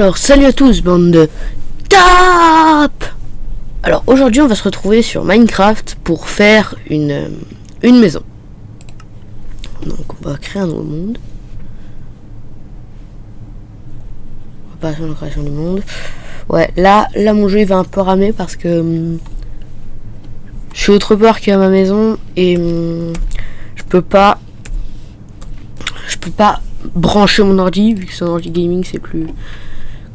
Alors salut à tous bande de top. Alors aujourd'hui on va se retrouver sur Minecraft pour faire une maison. Donc on va créer un nouveau monde. On va passer à la création du monde. Ouais, là mon jeu il va un peu ramer parce que je suis autre part qu'à ma maison et je peux pas brancher mon ordi vu que c'est un ordi gaming, c'est plus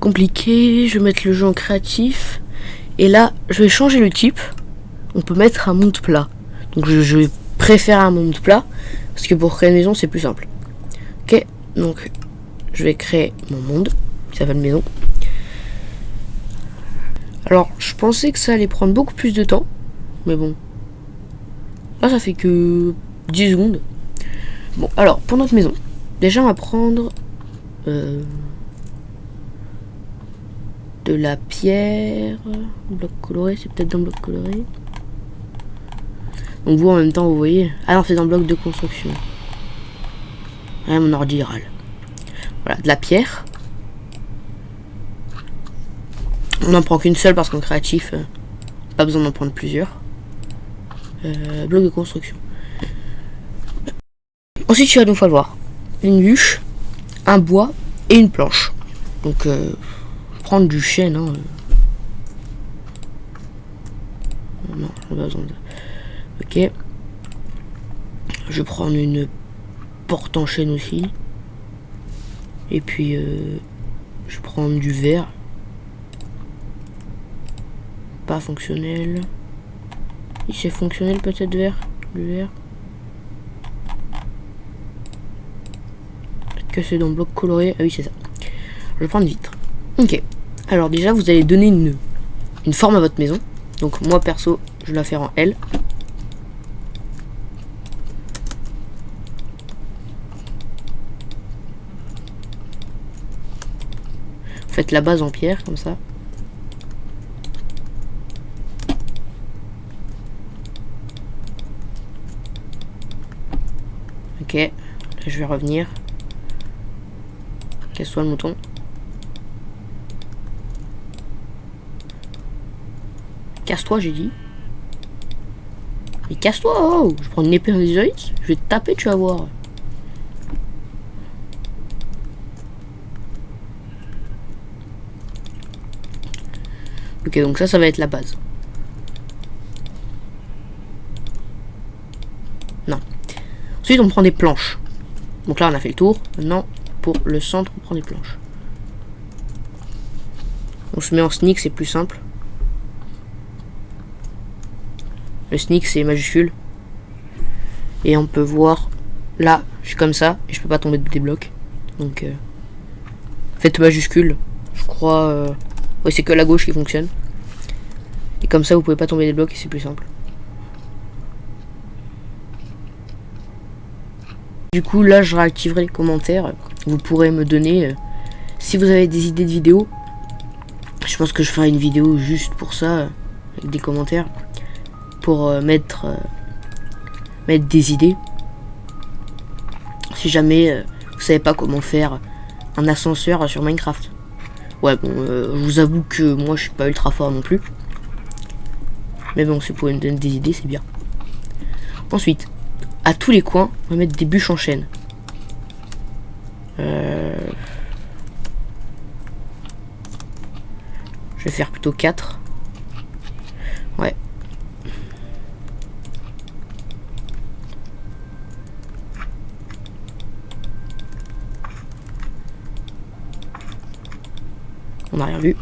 compliqué. Je vais mettre le jeu en créatif et là je vais changer le type. On peut mettre un monde plat, donc je vais préférer un monde plat parce que pour créer une maison c'est plus simple. Ok, donc je vais créer mon monde qui s'appelle maison. Alors je pensais que ça allait prendre beaucoup plus de temps, mais bon, là ça fait que 10 secondes. Bon, alors pour notre maison, déjà on va prendre de la pierre, bloc coloré, c'est peut-être dans le bloc coloré. Donc vous en même temps vous voyez, ah non c'est dans le bloc de construction. Ouais, mon ordi râle. Voilà, de la pierre. On n'en prend qu'une seule parce qu'en créatif, pas besoin d'en prendre plusieurs. Bloc de construction. Ensuite il va nous falloir une bûche, un bois et une planche. Donc prendre du chêne, hein. Non, on a besoin de... Ok. Je vais prendre une porte en chêne aussi. Et puis je vais prendre du verre. Pas fonctionnel. Il c'est fonctionnel peut-être verre. Du verre. Peut-être que c'est dans le bloc coloré. Ah oui c'est ça. Je vais prendre vitre. Ok. Alors déjà vous allez donner une forme à votre maison. Donc moi perso je vais la faire en L. Faites la base en pierre comme ça. Ok, là je vais revenir. Casse-toi le mouton. Casse-toi j'ai dit. Mais casse-toi, oh. Je prends une épée en des je vais te taper, tu vas voir. Ok, donc ça va être la base. Non. Ensuite on prend des planches. Donc là on a fait le tour. Maintenant pour le centre on prend des planches. On se met en sneak, c'est plus simple. Le sneak c'est majuscule. Et on peut voir là, je suis comme ça et je peux pas tomber des blocs. Donc faites majuscule. Je crois ouais, c'est que la gauche qui fonctionne. Et comme ça vous pouvez pas tomber des blocs et c'est plus simple. Du coup là je réactiverai les commentaires. Vous pourrez me donner si vous avez des idées de vidéos. Je pense que je ferai une vidéo juste pour ça, avec des commentaires. Pour mettre des idées. Si jamais vous savez pas comment faire un ascenseur sur Minecraft. Ouais bon, je vous avoue que moi je suis pas ultra fort non plus. Mais bon, si vous pouvez me donner des idées, c'est bien. Ensuite, à tous les coins, on va mettre des bûches en chêne. Je vais faire plutôt 4. Ouais. On n'a rien vu.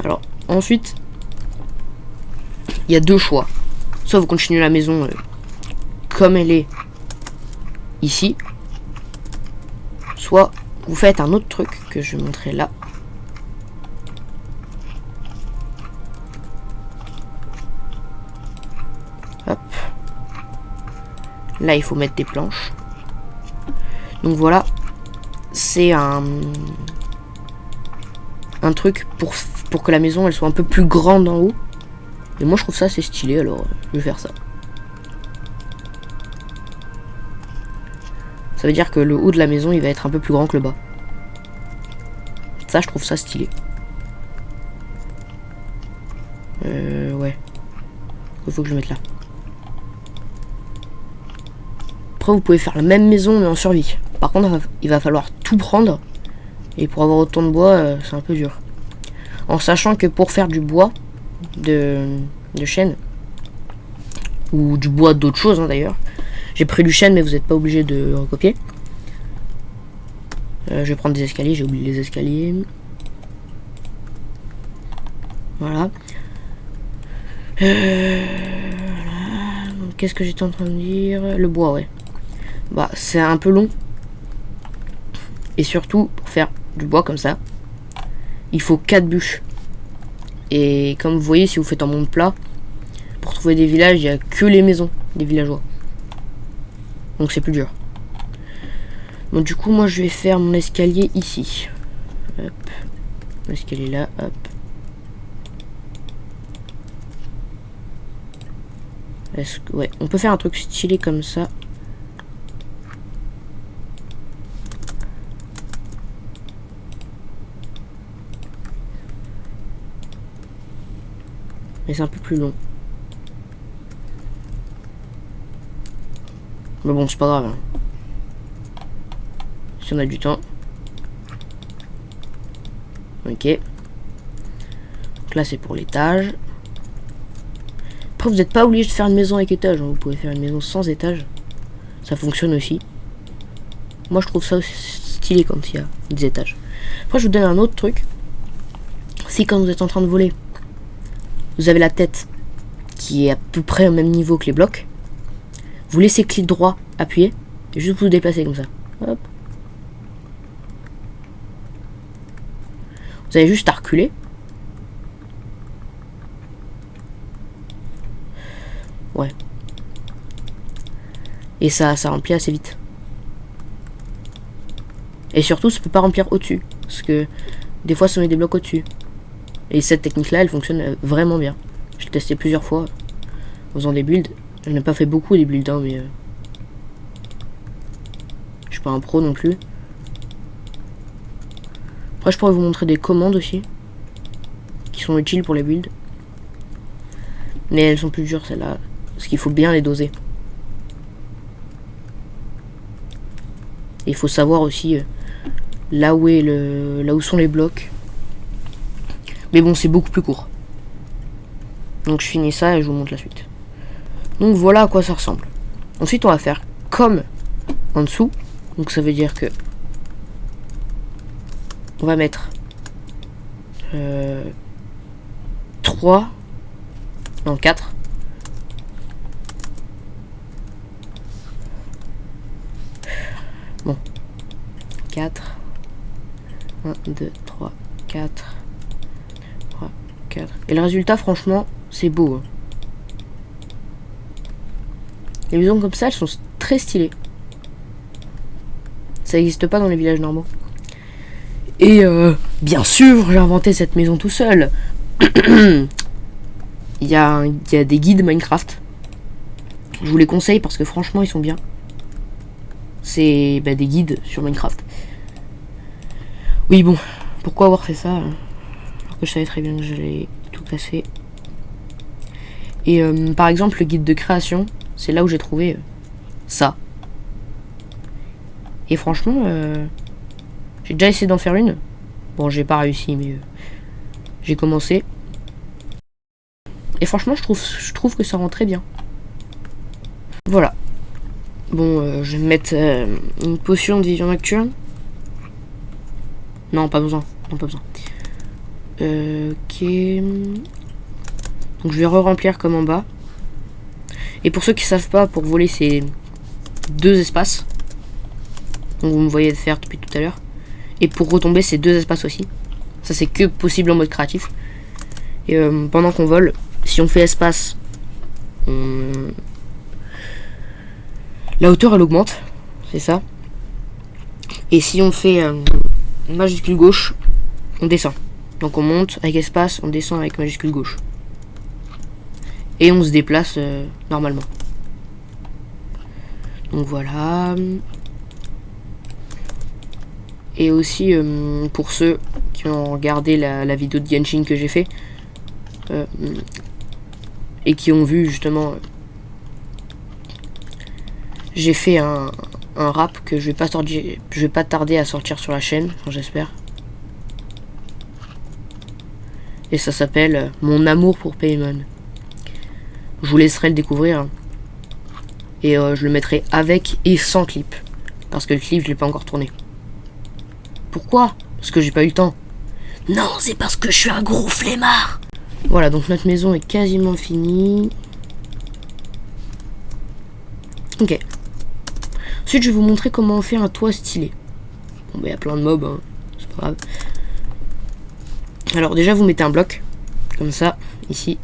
Alors, ensuite, il y a deux choix. Soit vous continuez la maison comme elle est ici. Soit vous faites un autre truc que je vais montrer là. Hop. Là, il faut mettre des planches. Donc voilà, c'est un truc pour que la maison elle soit un peu plus grande en haut. Et moi je trouve ça assez stylé, alors je vais faire ça. Ça veut dire que le haut de la maison, il va être un peu plus grand que le bas. Ça, je trouve ça stylé. Ouais. Il faut que je le mette là. Après, vous pouvez faire la même maison, mais en survie. Par contre, il va falloir tout prendre. Et pour avoir autant de bois, c'est un peu dur. En sachant que pour faire du bois de chêne, ou du bois d'autre chose hein, d'ailleurs, j'ai pris du chêne, mais vous n'êtes pas obligé de recopier. Je vais prendre des escaliers, j'ai oublié les escaliers. Voilà. Qu'est-ce que j'étais en train de dire? Le bois, ouais. Bah, c'est un peu long. Et surtout, pour faire du bois comme ça, il faut 4 bûches. Et comme vous voyez, si vous faites un monde plat, pour trouver des villages, il n'y a que les maisons des villageois. Donc c'est plus dur. Bon, du coup, moi, je vais faire mon escalier ici. Hop. L'escalier là, hop. Ouais, on peut faire un truc stylé comme ça. Mais c'est un peu plus long. Mais bon, c'est pas grave. Hein. Si on a du temps. Ok. Donc là, c'est pour l'étage. Après, vous n'êtes pas obligé de faire une maison avec étage. Hein. Vous pouvez faire une maison sans étage. Ça fonctionne aussi. Moi, je trouve ça aussi stylé quand il y a des étages. Après, je vous donne un autre truc. Si quand vous êtes en train de voler, vous avez la tête qui est à peu près au même niveau que les blocs, vous laissez clic droit appuyé et juste vous déplacez comme ça. Hop. Vous avez juste à reculer. Ouais. Et ça remplit assez vite. Et surtout, ça peut pas remplir au-dessus. Parce que des fois, ça met des blocs au-dessus. Et cette technique-là, elle fonctionne vraiment bien. J'ai testé plusieurs fois en faisant des builds. Je n'ai pas fait beaucoup des builds, hein, mais... je suis pas un pro non plus. Après, je pourrais vous montrer des commandes aussi. Qui sont utiles pour les builds. Mais elles sont plus dures, celles-là. Parce qu'il faut bien les doser. Et il faut savoir aussi là où sont les blocs. Mais bon, c'est beaucoup plus court. Donc je finis ça et je vous montre la suite. Donc voilà à quoi ça ressemble. Ensuite, on va faire comme en dessous. Donc ça veut dire que on va mettre 3, non 4. Bon. 4. 1, 2, 3, 4. 3, 4. Et le résultat, franchement, c'est beau. Hein. Les maisons comme ça, elles sont très stylées. Ça n'existe pas dans les villages normaux. Et bien sûr, j'ai inventé cette maison tout seul. Il y a des guides Minecraft. Je vous les conseille parce que franchement, ils sont bien. C'est des guides sur Minecraft. Oui, bon, pourquoi avoir fait ça alors que je savais très bien que j'allais tout casser. Et par exemple, le guide de création, c'est là où j'ai trouvé ça. Et franchement, j'ai déjà essayé d'en faire une. Bon, j'ai pas réussi, mais j'ai commencé. Et franchement, je trouve que ça rend très bien. Voilà. Bon, je vais mettre une potion de vision nocturne. Non, pas besoin. Non, pas besoin. Ok. Donc je vais re-remplir comme en bas. Et pour ceux qui savent pas, pour voler, c'est 2 espaces. Donc vous me voyez faire depuis tout à l'heure. Et pour retomber, c'est 2 espaces aussi. Ça, c'est que possible en mode créatif. Et pendant qu'on vole, si on fait espace, la hauteur elle augmente, c'est ça. Et si on fait majuscule gauche, on descend. Donc on monte avec espace, on descend avec majuscule gauche. Et on se déplace normalement. Donc voilà. Et aussi pour ceux qui ont regardé la vidéo de Genshin que j'ai fait et qui ont vu justement j'ai fait un rap que je vais pas tarder à sortir sur la chaîne, enfin, j'espère. Et ça s'appelle Mon amour pour Paimon. Je vous laisserai le découvrir. Hein. Et je le mettrai avec et sans clip. Parce que le clip, je l'ai pas encore tourné. Pourquoi? Parce que j'ai pas eu le temps. Non, c'est parce que je suis un gros flemmard. Voilà, donc notre maison est quasiment finie. Ok. Ensuite, je vais vous montrer comment on fait un toit stylé. Bon, bah, y a plein de mobs, hein. C'est pas grave. Alors, déjà, vous mettez un bloc. Comme ça, ici.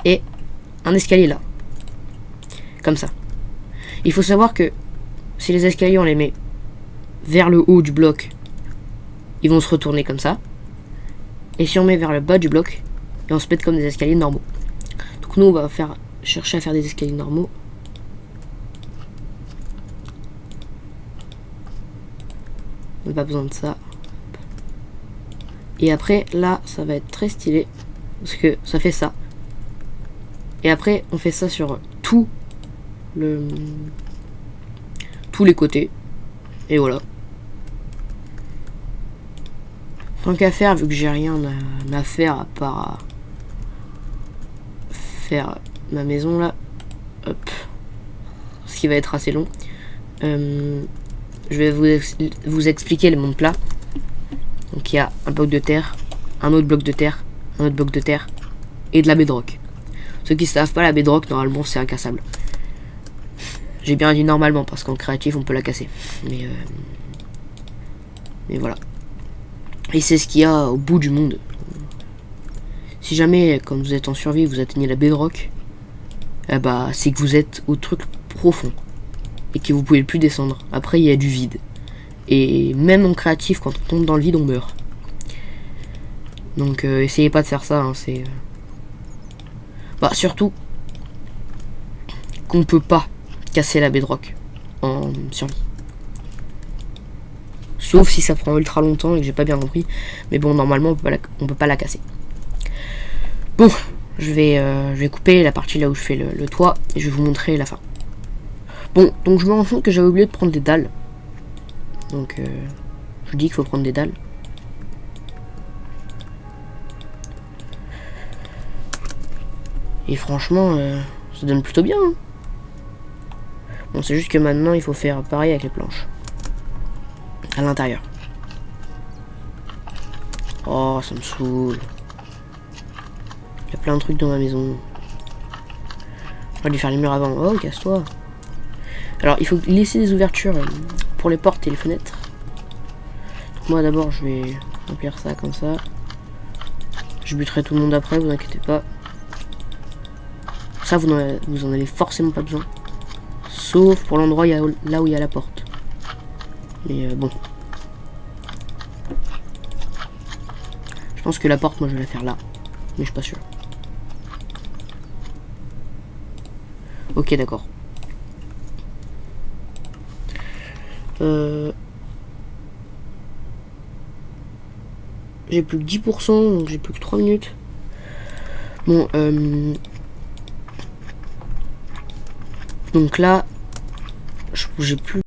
Et un escalier là. Comme ça. Il faut savoir que si les escaliers, on les met vers le haut du bloc, ils vont se retourner comme ça. Et si on met vers le bas du bloc, et on se met comme des escaliers normaux. Donc nous, on va chercher à faire des escaliers normaux. On n'a pas besoin de ça. Et après, là, ça va être très stylé. Parce que ça fait ça. Et après, on fait ça sur tous les côtés. Et voilà. Tant qu'à faire, vu que j'ai rien à faire à part faire ma maison là. Hop. Ce qui va être assez long. Je vais vous expliquer le monde plat. Donc il y a un bloc de terre, un autre bloc de terre, un autre bloc de terre et de la bedrock. Ceux qui ne savent pas, la bedrock normalement c'est incassable. J'ai bien dit normalement parce qu'en créatif on peut la casser. Mais voilà. Et c'est ce qu'il y a au bout du monde. Si jamais quand vous êtes en survie vous atteignez la bedrock, eh bah c'est que vous êtes au truc profond et que vous pouvez plus descendre. Après il y a du vide. Et même en créatif, quand on tombe dans le vide, on meurt. Donc essayez pas de faire ça, hein, c'est... Bah surtout qu'on peut pas casser la bedrock en survie. Sauf si ça prend ultra longtemps et que j'ai pas bien compris. Mais bon, normalement, on peut pas la casser. Bon, je vais couper la partie là où je fais le toit et je vais vous montrer la fin. Bon, donc je me rends compte que j'avais oublié de prendre des dalles. Donc, je vous dis qu'il faut prendre des dalles. Et franchement, ça donne plutôt bien. Hein. Bon, c'est juste que maintenant, il faut faire pareil avec les planches. À l'intérieur. Oh, ça me saoule. Il y a plein de trucs dans ma maison. J'aurais dû faire les murs avant. Oh, casse-toi. Alors, il faut laisser des ouvertures pour les portes et les fenêtres. Donc moi d'abord je vais remplir ça comme ça. Je buterai tout le monde après, vous inquiétez pas. Ça vous en avez forcément pas besoin. Sauf pour l'endroit là où il y a la porte. Mais bon. Je pense que la porte, moi je vais la faire là. Mais je suis pas sûr. Ok, d'accord. J'ai plus que 10%, donc j'ai plus que 3 minutes. Bon, donc là, j'ai plus